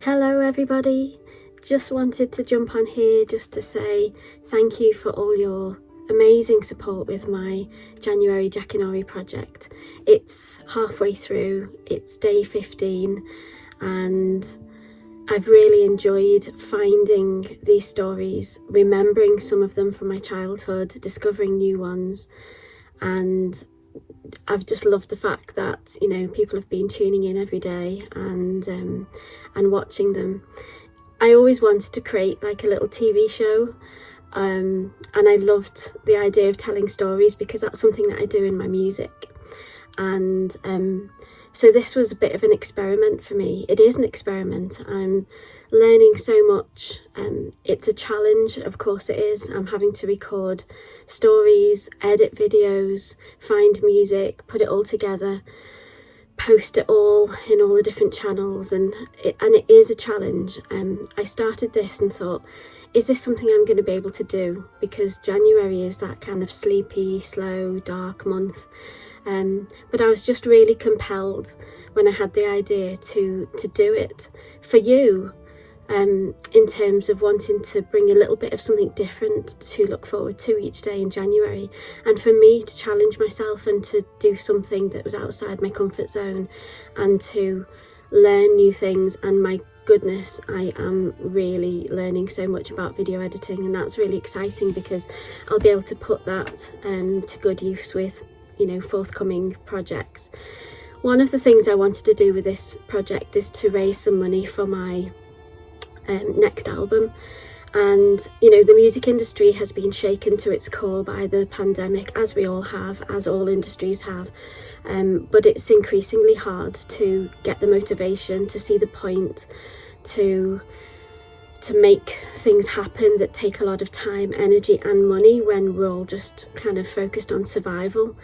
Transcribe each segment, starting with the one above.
Hello everybody, just wanted to jump on here just to say thank you for all your amazing support with my January Jack-a-Nory project. It's halfway through, it's day 15 and I've really enjoyed finding these stories, remembering some of them from my childhood, discovering new ones, and I've just loved the fact that, you know, people have been tuning in every day and watching them. I always wanted to create like a little TV show, and I loved the idea of telling stories because that's something that I do in my music. And so this was a bit of an experiment for me. It is an experiment. I'm learning so much. It's a challenge, of course it is. I'm having to record stories, edit videos, find music, put it all together, post it all in all the different channels, and it is a challenge. I started this and thought, is this something I'm going to be able to do? Because January is that kind of sleepy, slow, dark month. But I was just really compelled when I had the idea to do it for you, in terms of wanting to bring a little bit of something different to look forward to each day in January, and for me to challenge myself and to do something that was outside my comfort zone and to learn new things. And my goodness, I am really learning so much about video editing, and that's really exciting because I'll be able to put that to good use with, you know, forthcoming projects. One of the things I wanted to do with this project is to raise some money for my next album. And you know, the music industry has been shaken to its core by the pandemic, as we all have, as all industries have, but it's increasingly hard to get the motivation, to see the point, to make things happen that take a lot of time, energy and money when we're all just kind of focused on survival.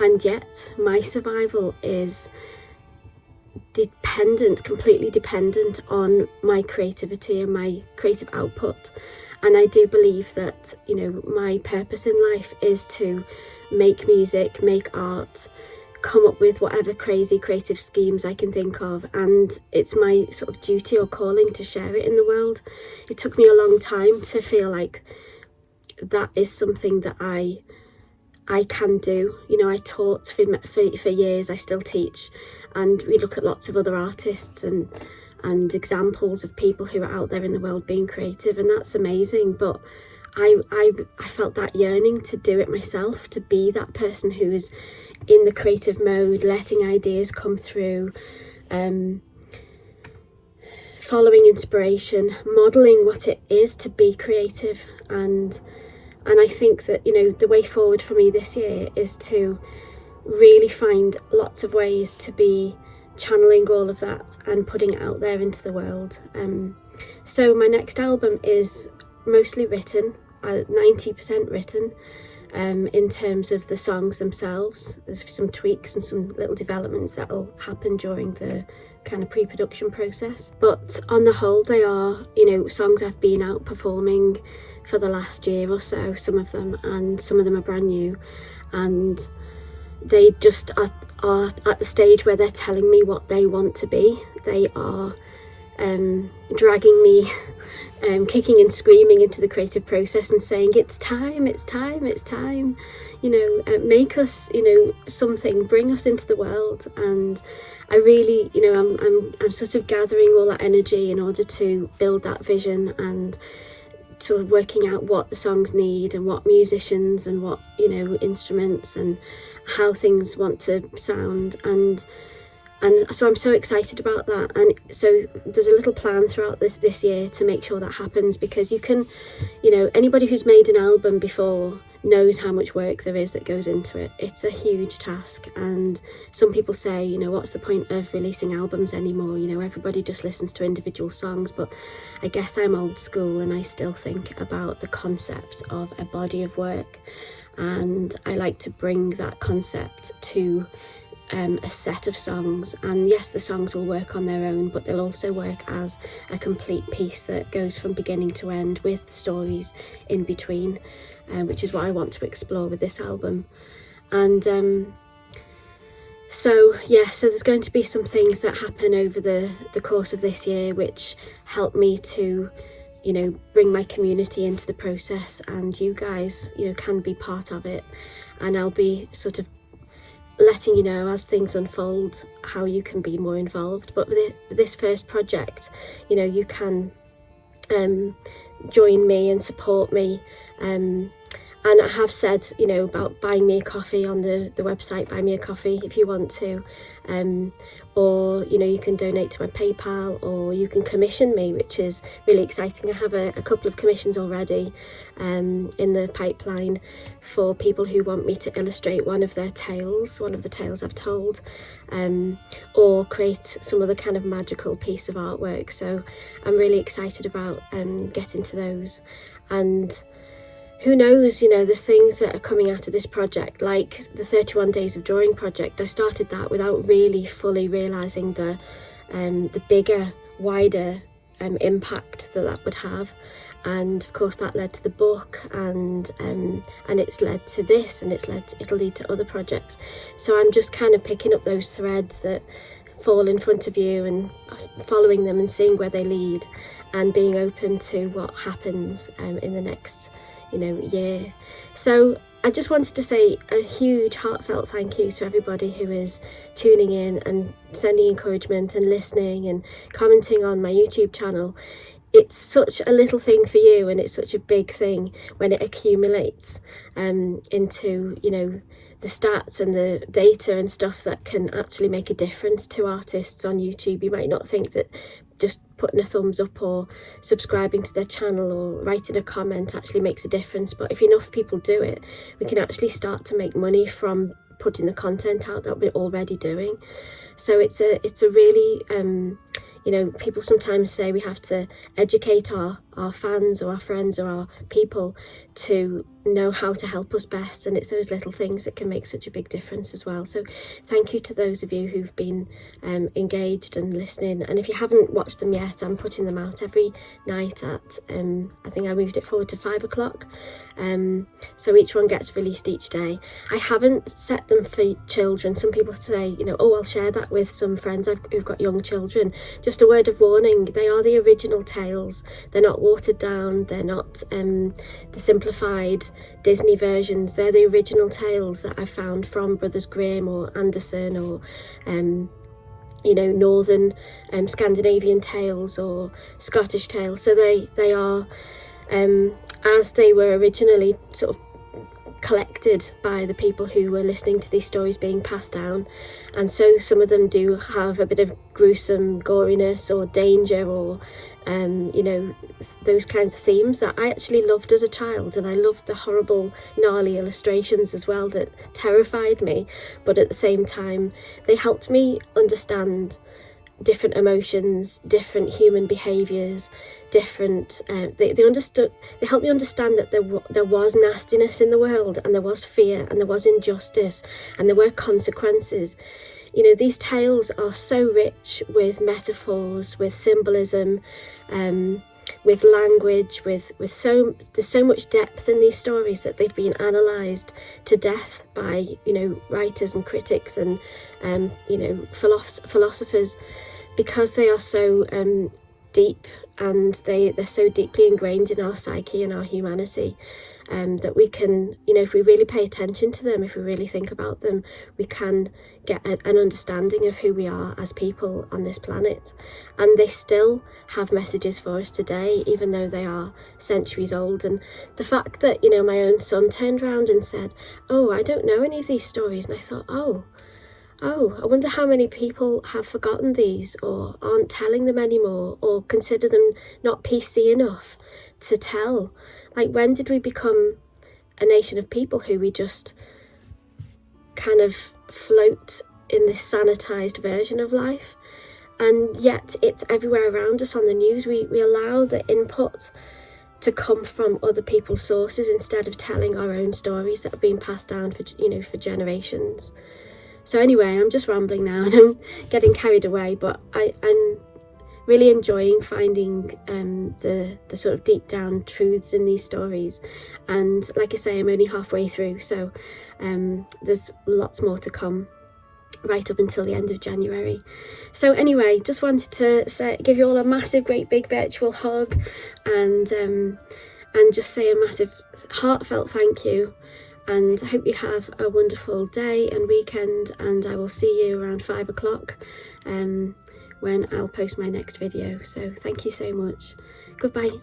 And yet my survival is completely dependent on my creativity and my creative output. And I do believe that, you know, my purpose in life is to make music, make art, come up with whatever crazy creative schemes I can think of, and it's my sort of duty or calling to share it in the world. It took me a long time to feel like that is something that I can do. You know, I taught for years, I still teach, and we look at lots of other artists and examples of people who are out there in the world being creative, and that's amazing. But I felt that yearning to do it myself, to be that person who is in the creative mode, letting ideas come through, following inspiration, modelling what it is to be creative. And I think that, you know, the way forward for me this year is to really find lots of ways to be channeling all of that and putting it out there into the world. So my next album is mostly written, 90% written, in terms of the songs themselves. There's some tweaks and some little developments that will happen during the kind of pre-production process, but on the whole they are, you know, songs I've been out performing for the last year or so, some of them, and some of them are brand new, and they just are at the stage where they're telling me what they want to be. They are dragging me kicking and screaming into the creative process and saying, it's time, it's time, it's time, you know, make us, you know, something, bring us into the world. And I really, you know, I'm sort of gathering all that energy in order to build that vision and sort of working out what the songs need and what musicians and what, you know, instruments and how things want to sound. And so I'm so excited about that. And so there's a little plan throughout this year to make sure that happens, because you can, you know, anybody who's made an album before knows how much work there is that goes into it. It's a huge task, and some people say, you know, what's the point of releasing albums anymore? You know, everybody just listens to individual songs. But I guess I'm old school and I still think about the concept of a body of work, and I like to bring that concept to a set of songs. And yes, the songs will work on their own, but they'll also work as a complete piece that goes from beginning to end with stories in between, which is what I want to explore with this album. And So yeah, so there's going to be some things that happen over the course of this year which help me to, you know, bring my community into the process, and you guys, you know, can be part of it. And I'll be sort of letting you know as things unfold how you can be more involved. But with this first project, you know, you can join me and support me. And I have said, you know, about buying me a coffee on the website, buy me a coffee if you want to. Or, you know, you can donate to my PayPal, or you can commission me, which is really exciting. I have a couple of commissions already in the pipeline for people who want me to illustrate one of their tales, one of the tales I've told, or create some other kind of magical piece of artwork. So I'm really excited about getting to those. And who knows, you know, there's things that are coming out of this project, like the 31 Days of Drawing project. I started that without really fully realising the bigger, wider impact that would have. And of course that led to the book, and it's led to this, and it'll lead to other projects. So I'm just kind of picking up those threads that fall in front of you and following them and seeing where they lead, and being open to what happens in the next, you know, year. So I just wanted to say a huge heartfelt thank you to everybody who is tuning in and sending encouragement and listening and commenting on my YouTube channel. It's such a little thing for you, and it's such a big thing when it accumulates into, you know, the stats and the data and stuff that can actually make a difference to artists on YouTube. You might not think that just putting a thumbs up or subscribing to their channel or writing a comment actually makes a difference, but if enough people do it, we can actually start to make money from putting the content out that we're already doing. So it's a really you know, people sometimes say we have to educate our fans or our friends or our people to know how to help us best, and it's those little things that can make such a big difference as well. So thank you to those of you who've been engaged and listening. And if you haven't watched them yet, I'm putting them out every night at I think I moved it forward to 5 o'clock, so each one gets released each day. I haven't set them for children. Some people say, you know, oh, I'll share that with some friends who've got young children. Just a word of warning, they are the original tales. They're not watered down, they're not the simplified Disney versions. They're the original tales that I found from Brothers Grimm or Anderson or you know, northern Scandinavian tales or Scottish tales. So they are as they were originally sort of collected by the people who were listening to these stories being passed down. And so some of them do have a bit of gruesome goriness or danger or you know, those kinds of themes that I actually loved as a child. And I loved the horrible, gnarly illustrations as well that terrified me, but at the same time they helped me understand different emotions, different human behaviours, different they helped me understand that there was nastiness in the world, and there was fear, and there was injustice, and there were consequences. You know, these tales are so rich with metaphors, with symbolism, with language, there's so much depth in these stories that they've been analysed to death by, you know, writers and critics and you know, philosophers, because they are so deep, and they're so deeply ingrained in our psyche and our humanity, that we can, you know, if we really pay attention to them, if we really think about them, we can get an understanding of who we are as people on this planet. And they still have messages for us today, even though they are centuries old. And the fact that, you know, my own son turned around and said, oh, I don't know any of these stories, and I thought, oh, I wonder how many people have forgotten these, or aren't telling them anymore, or consider them not PC enough to tell. Like, when did we become a nation of people who we just kind of float in this sanitized version of life? And yet it's everywhere around us on the news. We allow the input to come from other people's sources instead of telling our own stories that have been passed down for, you know, for generations. So anyway, I'm just rambling now and I'm getting carried away, but I'm really enjoying finding the sort of deep down truths in these stories. And like I say, I'm only halfway through, so there's lots more to come. right up until the end of January. So anyway, just wanted to give you all a massive, great big virtual hug, and just say a massive heartfelt thank you. And I hope you have a wonderful day and weekend, and I will see you around 5 o'clock when I'll post my next video. So thank you so much. Goodbye.